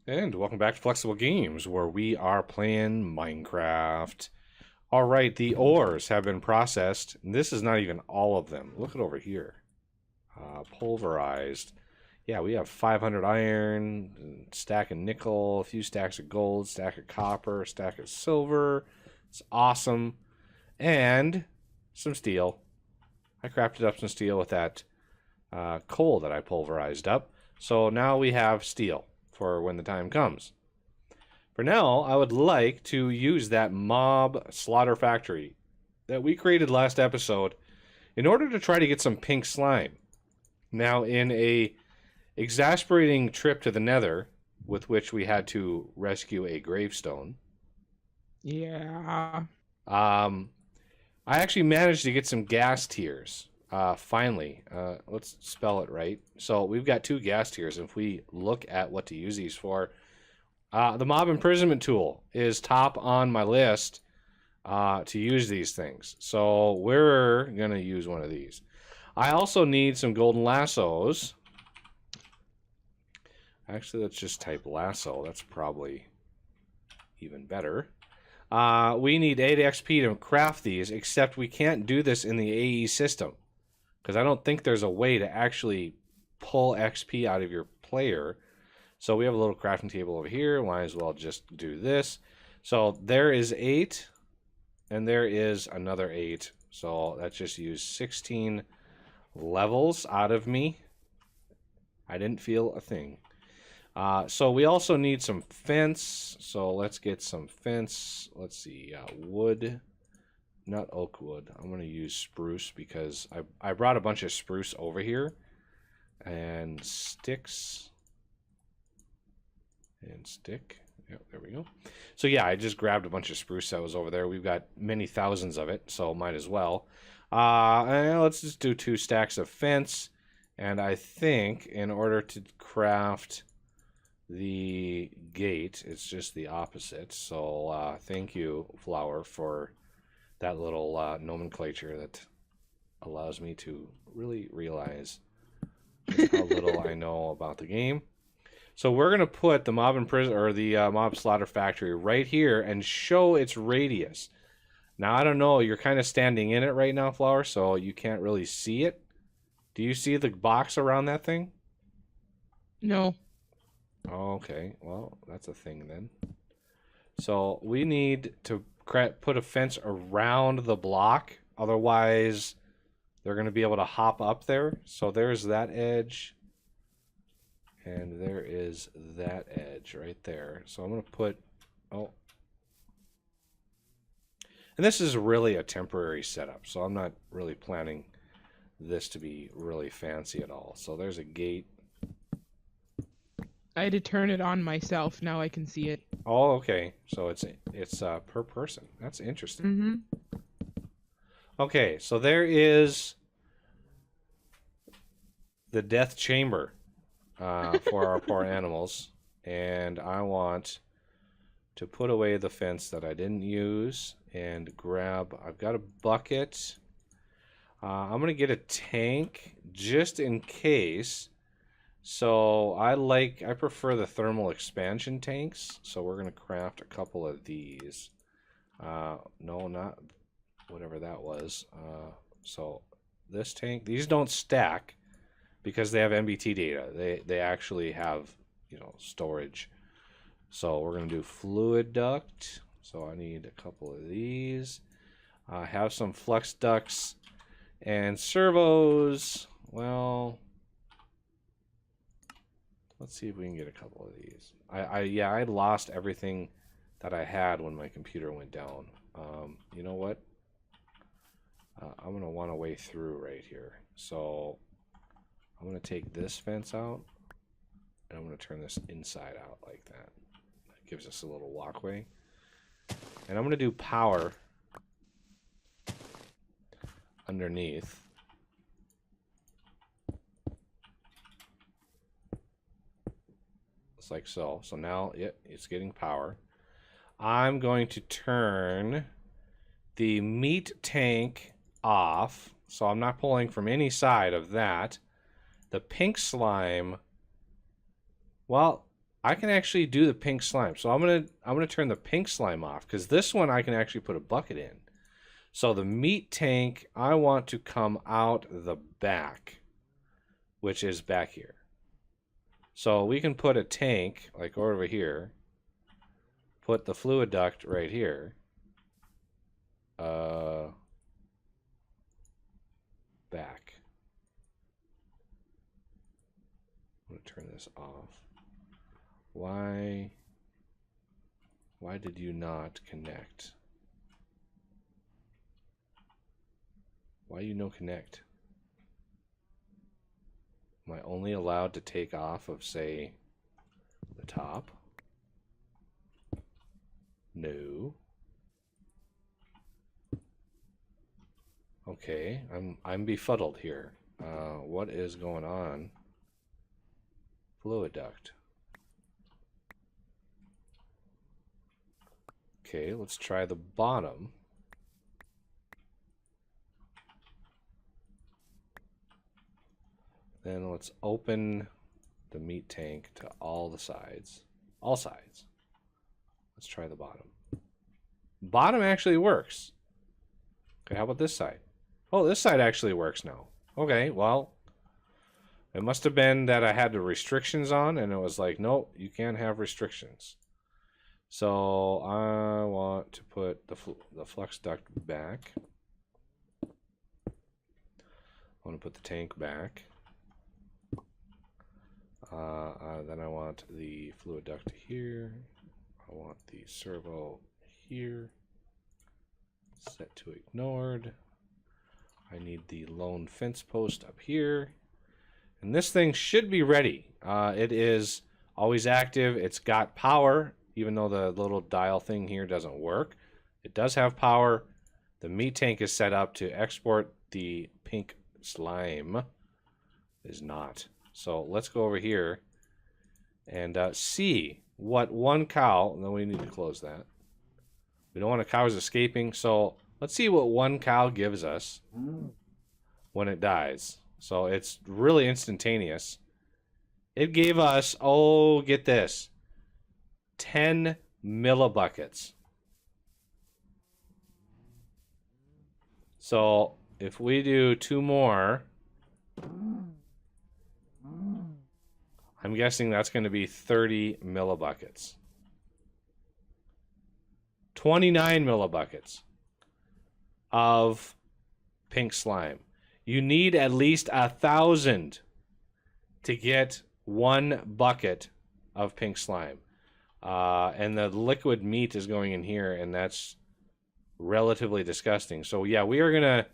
And welcome back to Flexible Games, where we are playing Minecraft. All right, the ores have been processed. This is not even all of them. Look at over here. Pulverized. Yeah, we have 500 iron, a stack of nickel, a few stacks of gold, stack of copper, stack of silver. It's awesome. And some steel. I crafted up some steel with that coal that I pulverized up. So now we have steel for when the time comes. For now, I would like to use that mob slaughter factory that we created last episode in order to try to get some pink slime. Now, in a exasperating trip to the nether, with which we had to rescue a gravestone, Yeah. I actually managed to get some gas tiers. Finally, let's spell it right. So we've got 2 gas tiers. If we look at what to use these for, the mob imprisonment tool is top on my list to use these things. So we're going to use one of these. I also need some golden lassos. Actually, let's just type lasso. That's probably even better. We need 8 XP to craft these, except we can't do this in the AE system. Because I don't think there's a way to actually pull XP out of your player. So we have a little crafting table over here. Might as well just do this. So there is 8. And there is another 8. So that just used 16 levels out of me. I didn't feel a thing. So we also need some fence. So let's get some fence. Let's see. Wood. Not oak wood. I'm going to use spruce because I brought a bunch of spruce over here. And sticks. And stick. Yep, there we go. So yeah, I just grabbed a bunch of spruce that was over there. We've got many thousands of it, so might as well. And let's just do 2 stacks of fence. And I think in order to craft the gate, it's just the opposite. So thank you, Flower, for that little nomenclature that allows me to really realize just how little I know about the game. So we're gonna put the mob imprison or the mob slaughter factory right here and show its radius. Now I don't know. You're kind of standing in it right now, Flower, so you can't really see it. Do you see the box around that thing? No. Oh, okay. Well, that's a thing then. So we need to put a fence around the block. Otherwise, they're going to be able to hop up there. So there's that edge. And there is that edge right there. So I'm going to put... Oh. And this is really a temporary setup. So I'm not really planning this to be really fancy at all. So there's a gate. I had to turn it on myself. Now I can see it. Oh, okay. So it's per person. That's interesting. Mm-hmm. Okay, so there is the death chamber for our poor animals, and I want to put away the fence that I didn't use and grab. I've got a bucket. I'm gonna get a tank just in case. So I prefer the thermal expansion tanks. So we're gonna craft a couple of these. No, not whatever that was. So this tank, these don't stack because they have MBT data. They actually have, storage. So we're gonna do fluid duct. So I need a couple of these. I have some flux ducts and servos. Well, let's see if we can get a couple of these. I lost everything that I had when my computer went down. You know what? I'm going to want a way through right here. So I'm going to take this fence out, and I'm going to turn this inside out like that. That gives us a little walkway. And I'm going to do power underneath. It's like so. So now it's getting power. I'm going to turn the meat tank off, so I'm not pulling from any side of that. The pink slime, well, I can actually do the pink slime. So I'm gonna turn the pink slime off because this one I can actually put a bucket in. So the meat tank, I want to come out the back, which is back here. So we can put a tank like over here. Put the fluid duct right here. Back. I'm gonna turn this off. Why did you not connect? Why you no connect? Am I only allowed to take off of, say, the top? No. Okay, I'm befuddled here. What is going on? Fluid duct. Okay, let's try the bottom. Then let's open the meat tank to all the sides. All sides. Let's try the bottom. Bottom actually works. Okay, how about this side? Oh, this side actually works now. Okay, well, it must have been that I had the restrictions on, and it was like, no, you can't have restrictions. So I want to put the flux duct back. I want to put the tank back. Then I want the fluid duct here. I want the servo here. Set to ignored. I need the lone fence post up here. And this thing should be ready. It is always active. It's got power, even though the little dial thing here doesn't work. It does have power. The meat tank is set up to export the pink slime. It is not. So let's go over here and see what one cow, and then we need to close that. We don't want a cows escaping, so let's see what one cow gives us when it dies. So it's really instantaneous. It gave us, oh, get this, 10 millibuckets. So if we do 2 more, I'm guessing that's going to be 30 millibuckets. 29 millibuckets of pink slime. You need at least 1,000 to get 1 bucket of pink slime. And the liquid meat is going in here, and that's relatively disgusting. So yeah, we are going to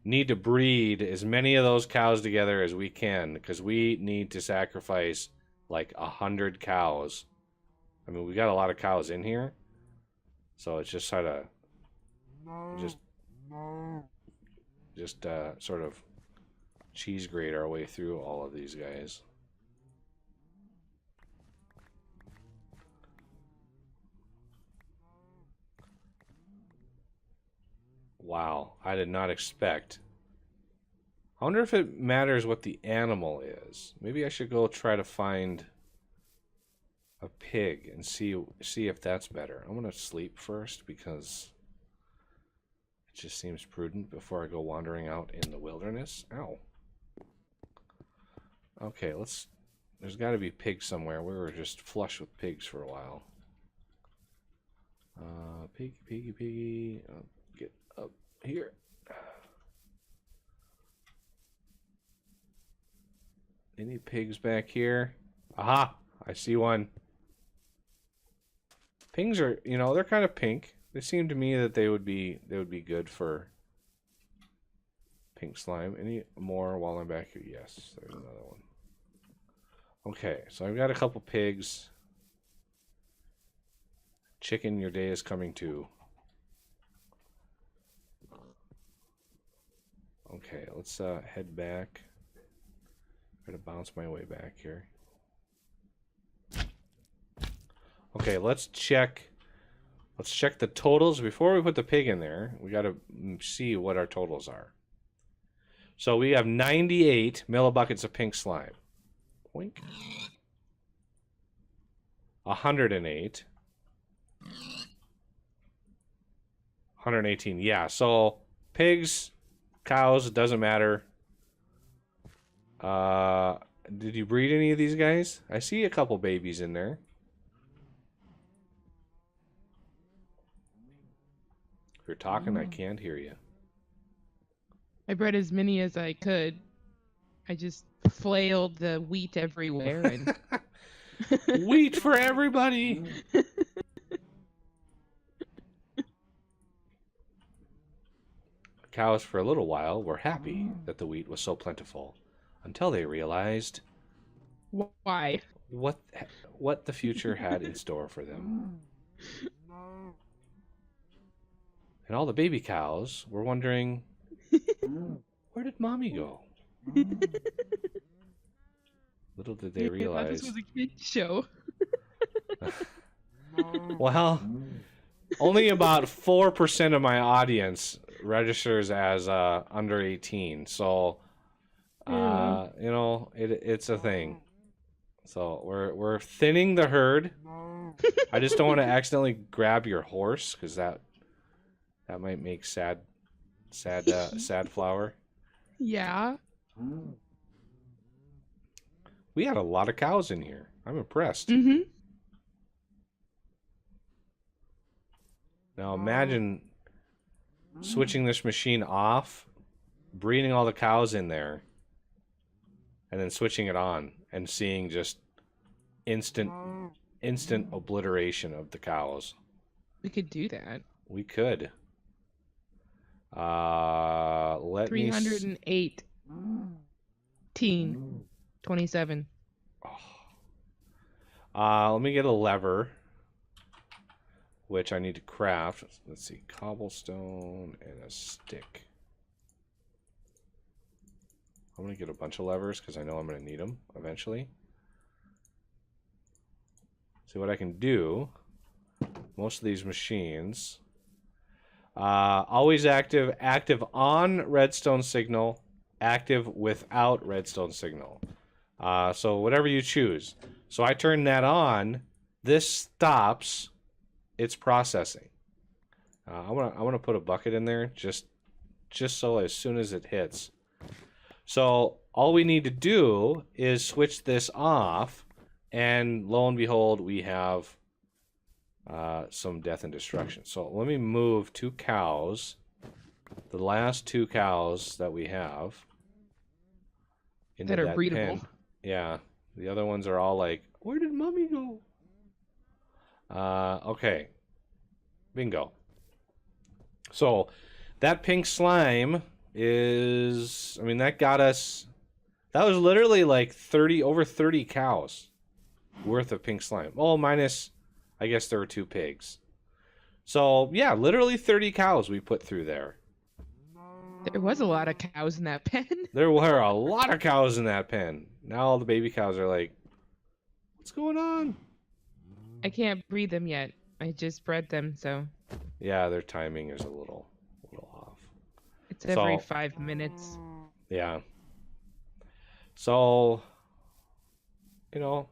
need to breed as many of those cows together as we can, because we need to sacrifice like 100 cows. I mean, we got a lot of cows in here, so it's just sort of sort of cheese grate our way through all of these guys. Wow, I did not expect. I wonder if it matters what the animal is. Maybe I should go try to find a pig and see if that's better. I'm gonna sleep first because it just seems prudent before I go wandering out in the wilderness. Ow. Okay, there's got to be pigs somewhere. We were just flush with pigs for a while. Piggy. Get up here. Any pigs back here? Aha! I see one. Pigs are, they're kind of pink. They seem to me that they would be good for pink slime. Any more while I'm back here? Yes, there's another one. Okay, so I've got a couple pigs. Chicken, your day is coming too. Okay, let's head back. I'm gonna bounce my way back here. Okay, let's check the totals before we put the pig in there. We got to see what our totals are. So we have 98 millibuckets of pink slime. Boink. 108. 118. Yeah, so pigs, cows, it doesn't matter. Did you breed any of these guys? I see a couple babies in there. If you're talking, I can't hear you. I bred as many as I could. I just flailed the wheat everywhere and Wheat for everybody! Cows for a little while were happy that the wheat was so plentiful, until they realized why? what the future had in store for them. And all the baby cows were wondering, where did mommy go? Little did they I thought realize. this was a kid's show. Well, only about 4% of my audience registers as under 18, so you know, it's a thing. So we're thinning the herd. I just don't want to accidentally grab your horse, because that might make sad flower. Yeah. We had a lot of cows in here. I'm impressed. Mm-hmm. Now imagine switching this machine off, breeding all the cows in there, and then switching it on and seeing just instant obliteration of the cows. We could do that. We could. Let 308. 27. Let me get a lever, which I need to craft. Let's see, cobblestone and a stick. I'm going to get a bunch of levers because I know I'm going to need them eventually. See what I can do. Most of these machines. Always active on redstone signal, active without redstone signal. So whatever you choose. So I turn that on, this stops its processing. I want to put a bucket in there just so as soon as it hits. So all we need to do is switch this off, and lo and behold, we have some death and destruction. So let me move 2 cows, the last 2 cows that we have, into that are that breedable. pen. Yeah, the other ones are all like, where did mommy go? Okay, bingo. So that pink slime is, I mean, that got us, that was literally like over 30 cows worth of pink slime. Oh, minus, I guess there were 2 pigs. So yeah, literally 30 cows we put through there. There was a lot of cows in that pen. There were a lot of cows in that pen. Now all the baby cows are like, what's going on? I can't breed them yet. I just bred them, so Yeah, their timing is a little off. it's every 5 minutes. Yeah. So, you know,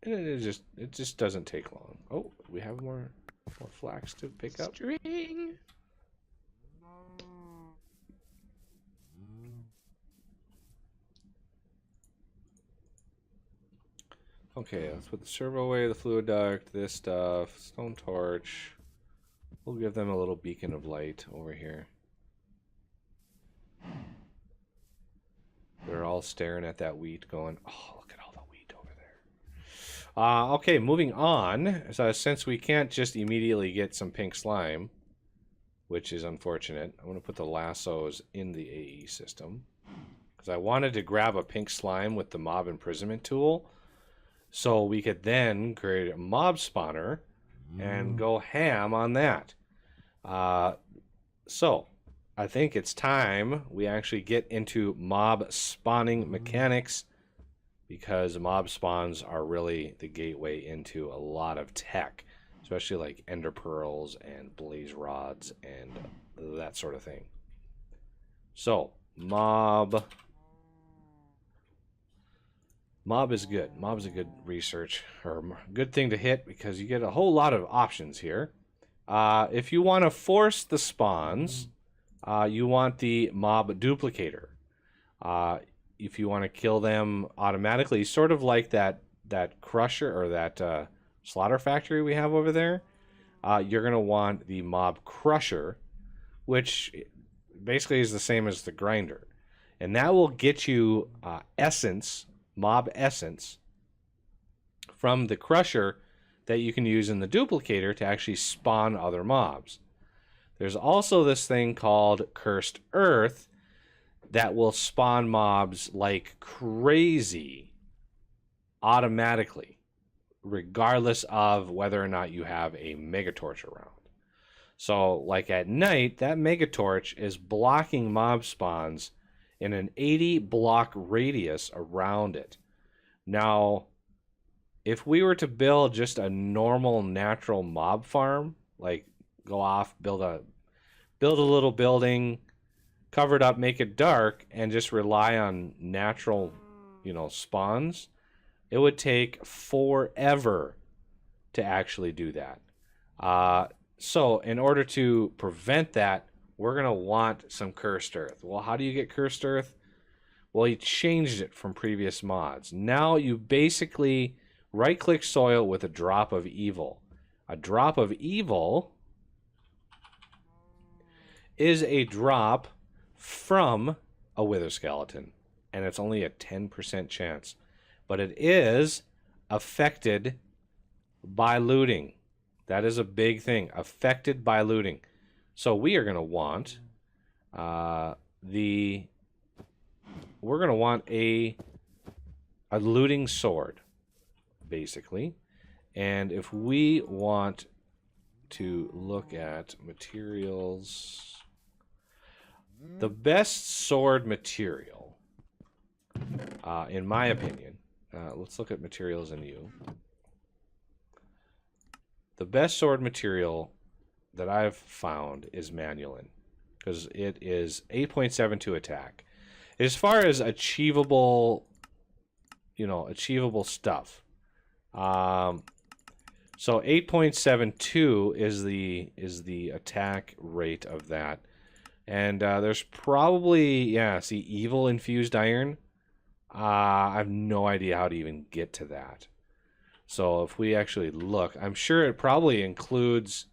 it just doesn't take long. Oh, we have more flax to pick up. String. Okay, let's put the servo away, the fluid duct, this stuff, stone torch. We'll give them a little beacon of light over here. They're all staring at that wheat going, oh, look at all the wheat over there. Okay, moving on. So since we can't just immediately get some pink slime, which is unfortunate, I'm going to put the lassos in the AE system. Because I wanted to grab a pink slime with the mob imprisonment tool, so we could then create a mob spawner and go ham on that. So I think it's time we actually get into mob spawning mechanics, because mob spawns are really the gateway into a lot of tech, especially like ender pearls and blaze rods and that sort of thing. So mob Mob is good. Mob is a good research or good thing to hit because you get a whole lot of options here. If you want to force the spawns, you want the mob duplicator. If you want to kill them automatically, sort of like that crusher or that slaughter factory we have over there, you're going to want the mob crusher, which basically is the same as the grinder. And that will get you essence, mob essence, from the crusher that you can use in the duplicator to actually spawn other mobs. There's also this thing called Cursed Earth that will spawn mobs like crazy automatically, regardless of whether or not you have a megatorch around. So, like at night, that megatorch is blocking mob spawns in an 80 block radius around it. Now, if we were to build just a normal natural mob farm, like go off, build a little building, cover it up, make it dark, and just rely on natural, spawns, it would take forever to actually do that. So in order to prevent that, we're going to want some Cursed Earth. Well, how do you get Cursed Earth? Well, he changed it from previous mods. Now you basically right-click soil with a drop of evil. A drop of evil is a drop from a wither skeleton, and it's only a 10% chance. But it is affected by looting. That is a big thing. Affected by looting. So we are going to want we're going to want a looting sword, basically. And if we want to look at materials, the best sword material, in my opinion, let's look at materials in you. The best sword material that I've found is Manulin, because it is 8.72 attack. As far as achievable, achievable stuff, so 8.72 is the attack rate of that, and there's probably see evil infused iron. I have no idea how to even get to that. So if we actually look, I'm sure it probably includes.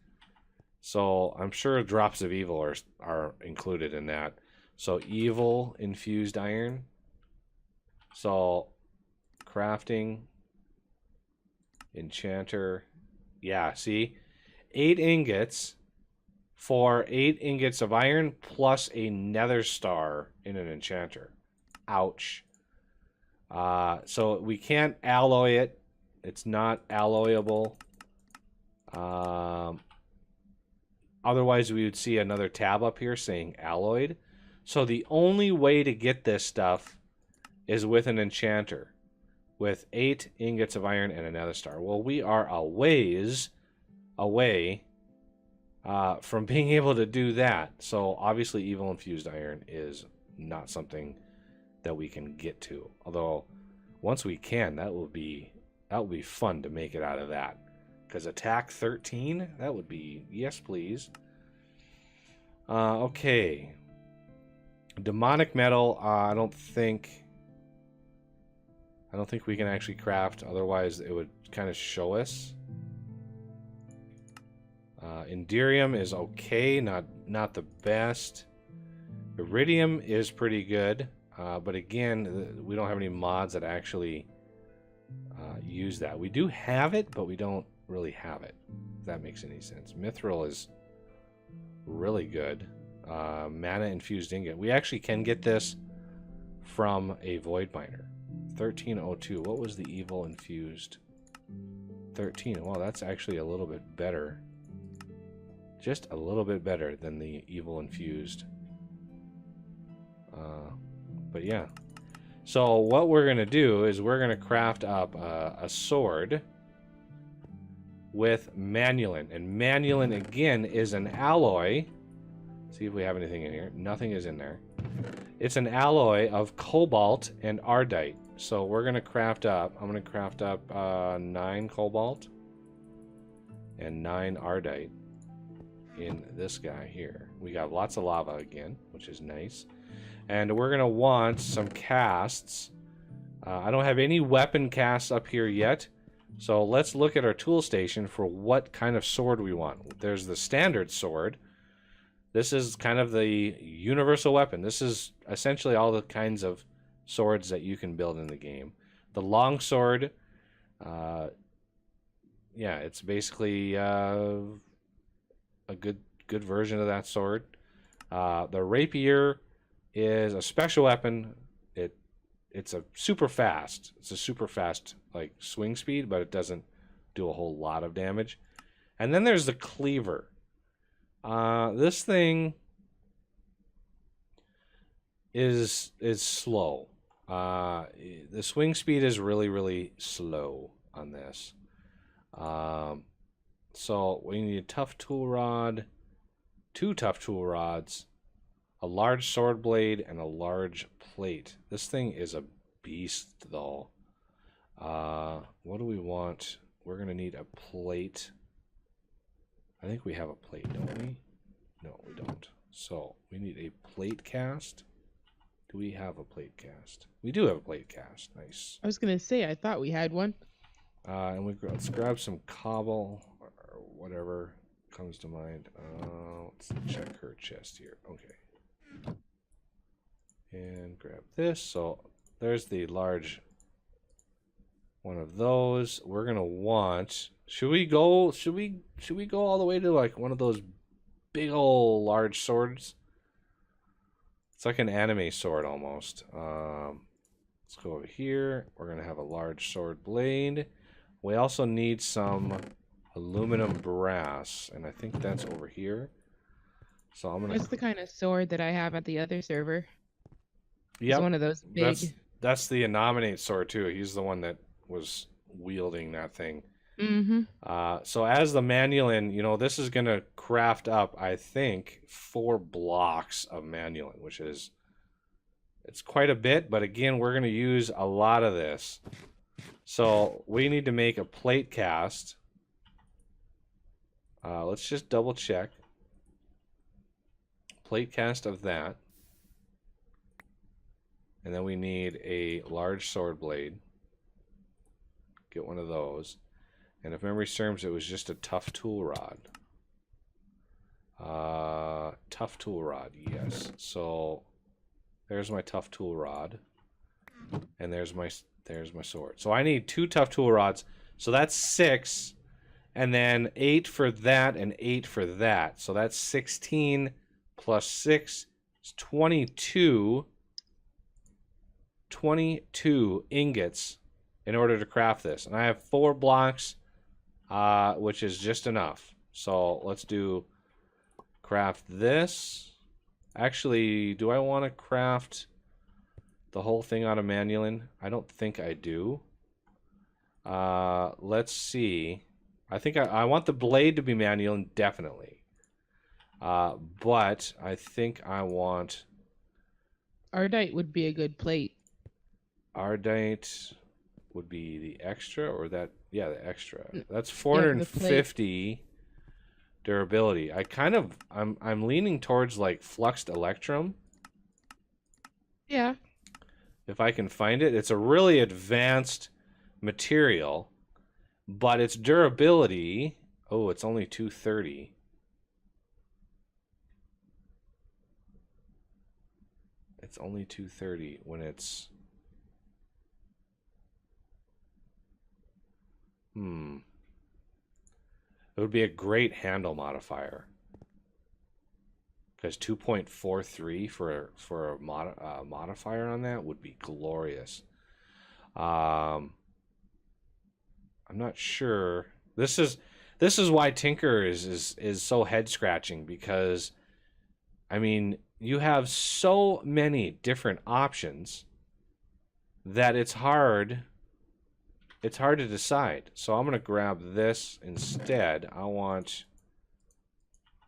So I'm sure drops of evil are included in that. So evil infused iron. So crafting, enchanter. Yeah, see? 8 ingots for 8 ingots of iron plus a nether star in an enchanter. Ouch. So we can't alloy it. It's not alloyable. Otherwise, we would see another tab up here saying alloyed. So the only way to get this stuff is with an enchanter with 8 ingots of iron and a nether star. Well, we are a ways away from being able to do that. So obviously, evil infused iron is not something that we can get to. Although, once we can, that will be fun to make it out of that. Because attack 13, that would be, yes please. Okay. Demonic metal, I don't think we can actually craft, otherwise it would kind of show us. Enderium is okay, not the best. Iridium is pretty good, but again, we don't have any mods that actually use that. We do have it, but we don't really have it, if that makes any sense. Mithril is really good. Mana infused ingot. We actually can get this from a void miner. 1302. What was the evil infused? 13. Well, that's actually a little bit better. Just a little bit better than the evil infused. But yeah. So what we're going to do is we're going to craft up a sword with Manulin. And Manulin, again, is an alloy. See if we have anything in here. Nothing is in there. It's an alloy of cobalt and ardite. So we're gonna craft up. I'm gonna craft up 9 cobalt and 9 ardite in this guy here. We got lots of lava again, which is nice. And we're gonna want some casts. I don't have any weapon casts up here yet. So let's look at our tool station for what kind of sword we want. There's the standard sword. This is kind of the universal weapon. This is essentially all the kinds of swords that you can build in the game. The long sword, yeah, it's basically a good version of that sword. The rapier is a special weapon. It's a super fast. It's a super fast like swing speed, but it doesn't do a whole lot of damage. And then there's the cleaver. This thing is slow. The swing speed is really slow on this. So we need a tough tool rod, 2 tough tool rods, a large sword blade, and a large plate. This thing is a beast, though. What do we want? We're gonna need a plate. I think we have a plate, don't we? No, we don't. So we need a plate cast. Do we have a plate cast? We do have a plate cast. Nice. I was gonna say I thought we had one. And let's grab some cobble or whatever comes to mind. Let's check her chest here. Okay. And grab this. So there's the large one of those. We're gonna want. Should we go all the way to like one of those big old large swords? It's like an anime sword almost. Let's go over here. We're gonna have a large sword blade. We also need some aluminum brass, and I think that's over here. So I'm gonna. That's the kind of sword that I have at the other server. Yeah, one of those big. That's the Anominate sword too. He's the one that was wielding that thing. Mm-hmm. So as the Manulin, you know, this is gonna craft up, I think, 4 blocks of Manulin, which is it's quite a bit. But again, we're gonna use a lot of this. So we need to make a plate cast. Let's just double check. Plate cast of that. And then we need a large sword blade. Get one of those. And if memory serves, it was just a tough tool rod. Tough tool rod, yes. So there's my tough tool rod. And there's my sword. So I need 2 tough tool rods. So that's 6. And then 8 for that and 8 for that. So that's 16 plus 6 is 22. 22 ingots in order to craft this. And I have 4 blocks, which is just enough. So let's do craft this. Actually, do I want to craft the whole thing out of Manulin? I don't think I do. Let's see. I think I want the blade to be Manulin, definitely. But I think I want... Ardite would be a good plate. Ardite would be the extra, or that? Yeah, the extra. That's 450 durability. I'm leaning towards like fluxed electrum. Yeah. If I can find it, it's a really advanced material, but its durability. Oh, it's only 230. It's only 230 when it's. It would be a great handle modifier. Because 2.43 for a modifier on that would be glorious. I'm not sure. This is why Tinker is so head scratching, because I mean, you have so many different options that it's hard to decide. So I'm going to grab this instead.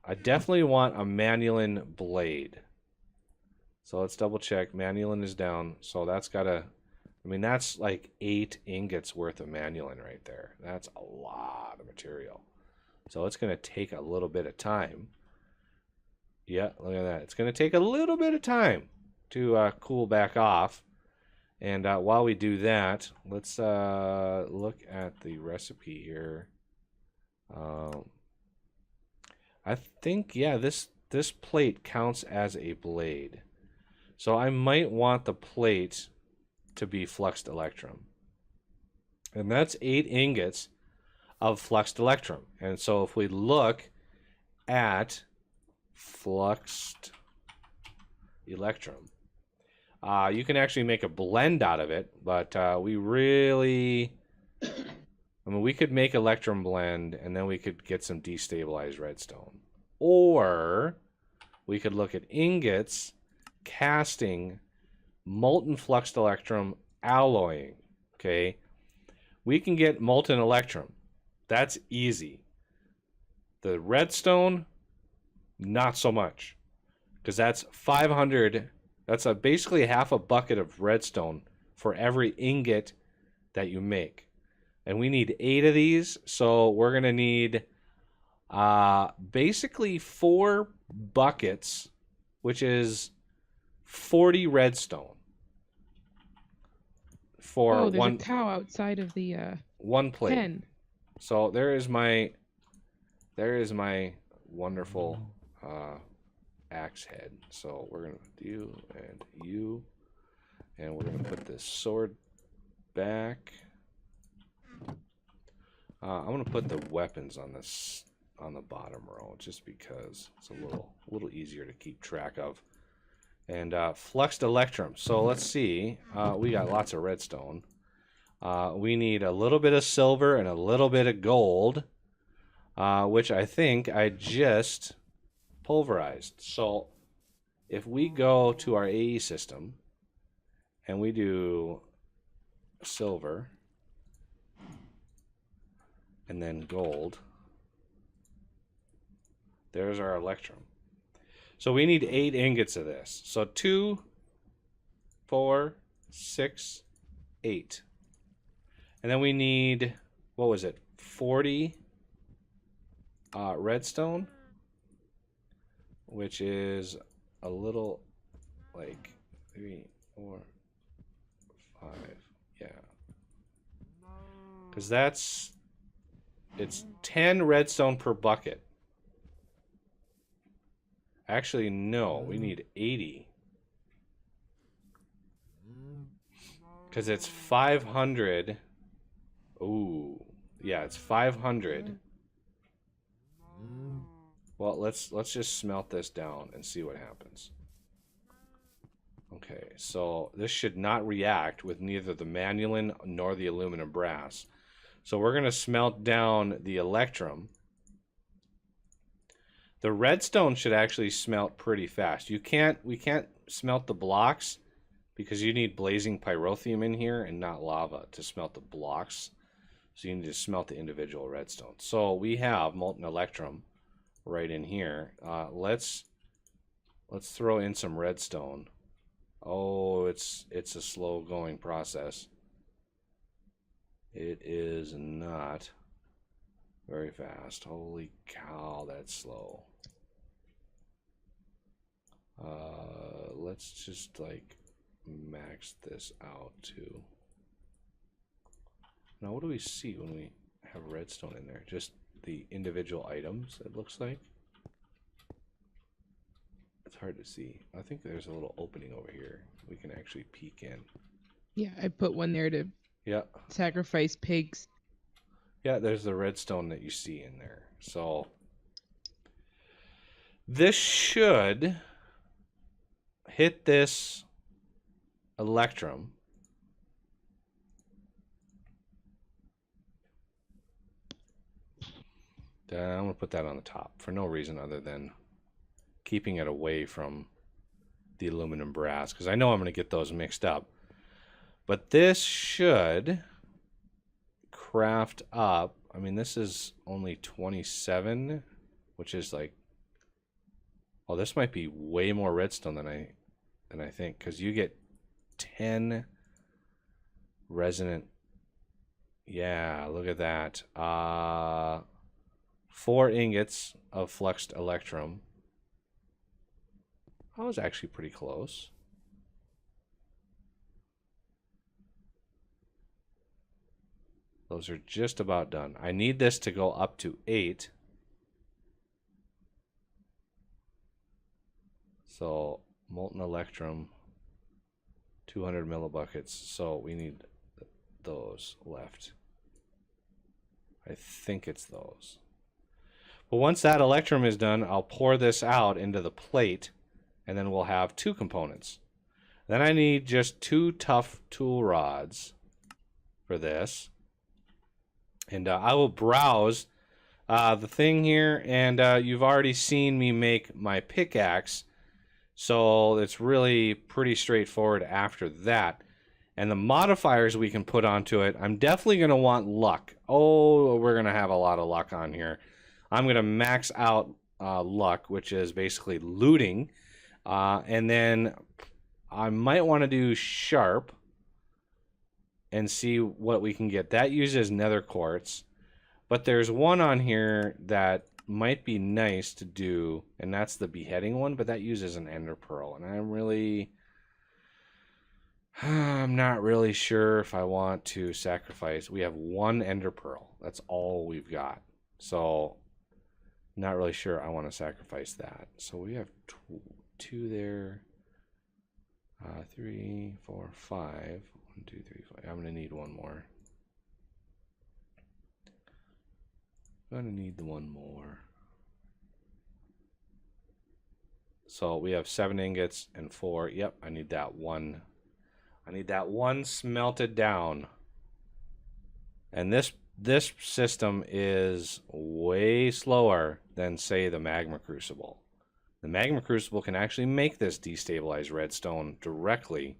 I definitely want a Manulin blade. So let's double check. Manulin is down. So that's got to I mean, that's like 8 ingots worth of manulin right there. That's a lot of material. So it's going to take a little bit of time. Yeah, look at that. It's going to take a little bit of time to cool back off. And while we do that, let's look at the recipe here. I think, yeah, this plate counts as a blade. So I might want the plate to be fluxed electrum. And that's 8 ingots of fluxed electrum. And so if we look at fluxed electrum, you can actually make a blend out of it, but we really, I mean, we could make electrum blend and then we could get some destabilized redstone. Or we could look at ingots, casting, molten fluxed electrum, alloying. Okay, we can get molten electrum. That's easy. The redstone, not so much, because that's 500. That's basically half a bucket of redstone for every ingot that you make, and we need 8 of these. So we're gonna need basically 4 buckets, which is 40 redstone. For there's a cow outside of the one plate. pen. So there is my wonderful axe head. So we're gonna do you, and we're gonna put this sword back. I'm gonna put the weapons on the bottom row just because it's a little easier to keep track of. And fluxed electrum. So let's see. We got lots of redstone. We need a little bit of silver and a little bit of gold, which I think I just pulverized. So if we go to our AE system and we do silver and then gold, there's our electrum. So we need 8 ingots of this. So 2, 4, 6, 8. And then we need, what was it, 40 redstone, which is a little, like 3, 4, 5, yeah. Because it's 10 redstone per bucket. Actually, no, we need 80. Because it's 500. Ooh, yeah, it's 500. Well, let's just smelt this down and see what happens. Okay, so this should not react with neither the manulin nor the aluminum brass. So we're going to smelt down the electrum. The redstone should actually smelt pretty fast. We can't smelt the blocks because you need blazing pyrotheum in here and not lava to smelt the blocks. So you need to smelt the individual redstone. So we have molten electrum right in here. Let's throw in some redstone. Oh, it's a slow going process. It is not very fast. Holy cow, that's slow. Let's just like max this out too. Now, what do we see when we have redstone in there? Just the individual items, it looks like. It's hard to see. I think there's a little opening over here. We can actually peek in. Yeah, I put one there to sacrifice pigs. Yeah, there's the redstone that you see in there. So this should hit this electrum. Then I'm going to put that on the top for no reason other than keeping it away from the aluminum brass, because I know I'm going to get those mixed up. But this should craft up. I mean, this is only 27, which is like, oh, this might be way more redstone than I think, because you get 10 resonant. Yeah, look at that. 4 ingots of fluxed electrum. I was actually pretty close. Those are just about done. I need this to go up to 8. So, molten electrum, 200 millibuckets. So, we need those left. I think it's those. But once that electrum is done, I'll pour this out into the plate, and then we'll have 2 components. Then I need just 2 tough tool rods for this. And I will browse the thing here, and you've already seen me make my pickaxe, so it's really pretty straightforward after that. And the modifiers we can put onto it, I'm definitely going to want luck. Oh, we're going to have a lot of luck on here. I'm going to max out luck, which is basically looting. And then I might want to do sharp and see what we can get. That uses nether quartz. But there's one on here that might be nice to do, and that's the beheading one, but that uses an ender pearl. And I'm not really sure if I want to sacrifice. We have 1 ender pearl. That's all we've got. So, not really sure I want to sacrifice that. So we have 2 there. 3, 4, 5. 1, 2, 3, 4. I'm going to need 1 more. I'm going to need the 1 more. So we have 7 ingots and 4. Yep, I need that 1. I need that 1 smelted down. And this system is way slower than, say, the magma crucible. The magma crucible can actually make this destabilized redstone directly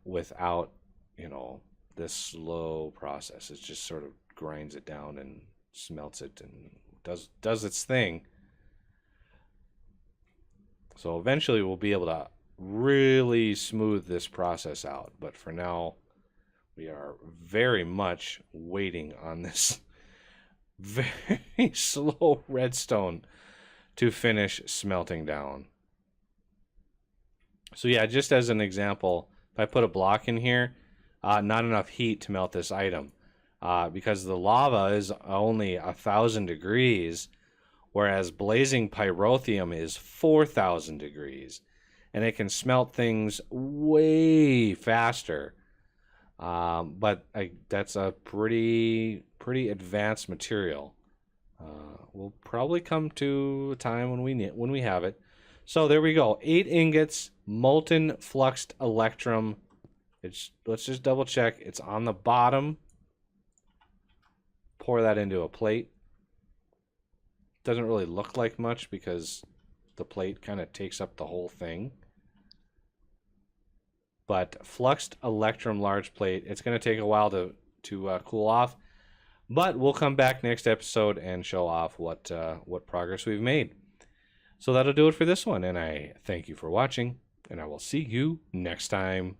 without, you know, this slow process. It just sort of grinds it down and smelts it and does its thing. So eventually we'll be able to really smooth this process out. But for now, we are very much waiting on this very slow redstone to finish smelting down. So yeah, just as an example, if I put a block in here, not enough heat to melt this item because the lava is only 1,000 degrees, whereas blazing pyrotheum is 4,000 degrees, and it can smelt things way faster. But that's a pretty advanced material. We'll probably come to a time when we have it. So there we go. 8 ingots, molten fluxed electrum. Let's just double check. It's on the bottom. Pour that into a plate. Doesn't really look like much because the plate kind of takes up the whole thing. But fluxed electrum large plate, it's going to take a while to cool off. But we'll come back next episode and show off what progress we've made. So that'll do it for this one, and I thank you for watching, and I will see you next time.